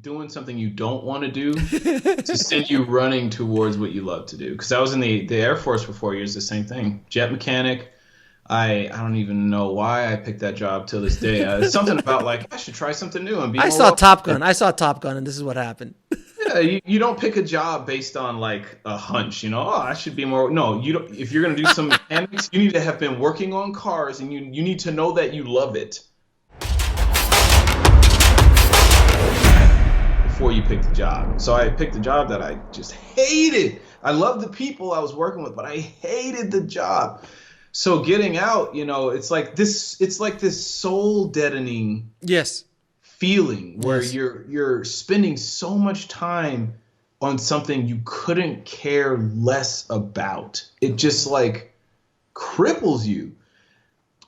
doing something you don't want to do to send you running towards what you love to do. Because I was in the Air Force for 4 years, the same thing. Jet mechanic. I don't even know why I picked that job till this day. It's something about like I should try something new and be I more saw well. Top Gun. I saw Top Gun, and this is what happened. Yeah, you don't pick a job based on like a hunch, you know. Oh, I should be more. No, you don't. If you're gonna do some mechanics, you need to have been working on cars, and you need to know that you love it before you pick the job. So I picked a job that I just hated. I loved the people I was working with, but I hated the job. So getting out, you know, it's like this soul deadening Yes. feeling where Yes. you're spending so much time on something you couldn't care less about. It just like cripples you,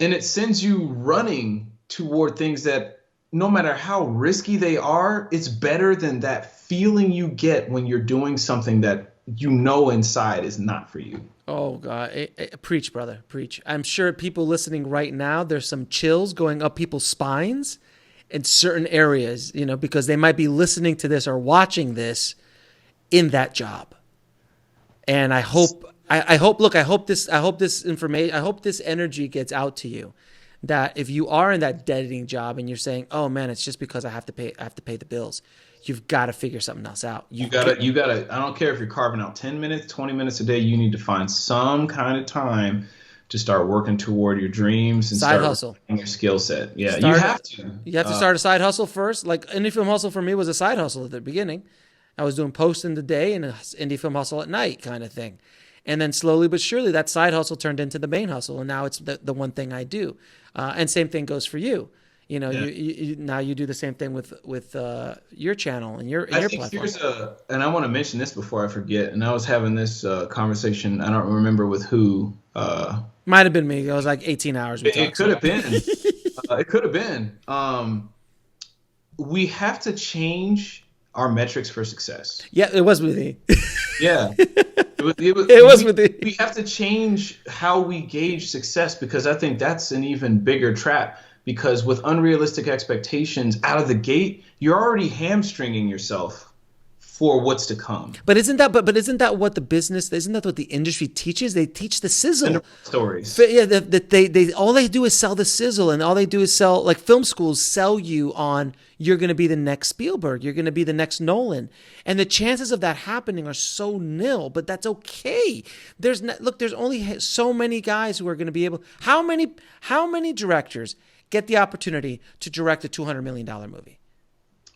and it sends you running toward things that no matter how risky they are, it's better than that feeling you get when you're doing something that you know inside is not for you. Oh God, preach, brother, preach. I'm sure people listening right now, there's some chills going up people's spines in certain areas, you know, because they might be listening to this or watching this in that job. And I hope this energy gets out to you. That if you are in that deadening job and you're saying, "Oh man, it's just because I have to pay the bills," you've got to figure something else out. You gotta. I don't care if you're carving out 10 minutes, 20 minutes a day. You need to find some kind of time to start working toward your dreams and Side start hustle. working your skill set. Yeah, Start- you have to. You have to start a side hustle first. Like Indie Film Hustle for me was a side hustle at the beginning. I was doing post in the day and an Indie Film Hustle at night kind of thing. And then slowly but surely that side hustle turned into the main hustle. And now it's the one thing I do. And same thing goes for you. You know, Yeah. you now you do the same thing with your channel and your I think platform. and I want to mention this before I forget. And I was having this conversation. I don't remember with who. Might have been me. It was like 18 hours. It could have been. It could have been. We have to change our metrics for success. Yeah, it was with me. Yeah. It was with me. We have to change how we gauge success, because I think that's an even bigger trap. Because with unrealistic expectations out of the gate, you're already hamstringing yourself for what's to come. But isn't that what the business? Isn't that what the industry teaches? They teach the sizzle. Stories. Yeah, they all they do is sell the sizzle, and all they do is sell, like film schools sell you on, you're going to be the next Spielberg, you're going to be the next Nolan, and the chances of that happening are so nil. But that's okay. There's only so many guys who are going to be able. How many directors get the opportunity to direct a $200 million movie?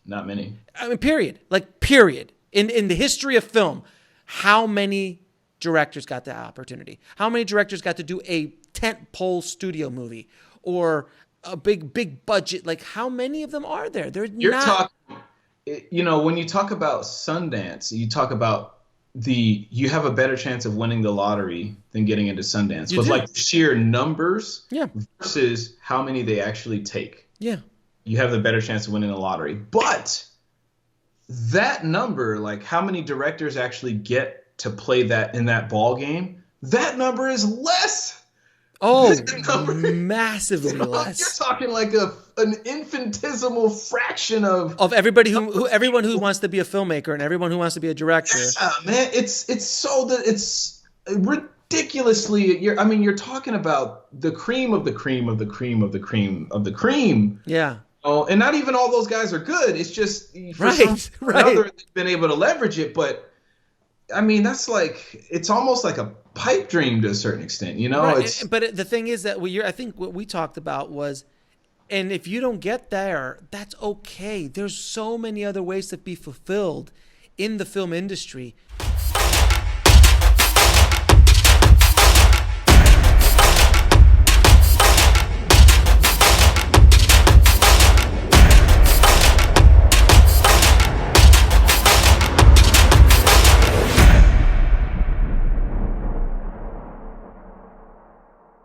Not many. I mean, period. Like, period. In the history of film, how many directors got that opportunity? How many directors got to do a tentpole studio movie or a big budget? Like, how many of them are there? You're talking, you know, when you talk about Sundance, you talk about you have a better chance of winning the lottery than getting into Sundance. With like sheer numbers versus how many they actually take. Yeah. You have the better chance of winning the lottery. But that number, like how many directors actually get to play that in that ball game, that number is less. Oh, massively less. You're talking like an infinitesimal fraction of everybody everyone who wants to be a filmmaker and everyone who wants to be a director. Yeah, man, it's ridiculously. You're talking about the cream of the cream of the cream of the cream of the cream. Yeah. Oh, and not even all those guys are good. It's just for right. they've been able to leverage it. But I mean, that's like, it's almost like a pipe dream to a certain extent, you know. Right. But the thing is that I think what we talked about was, and if you don't get there, that's okay. There's so many other ways to be fulfilled in the film industry.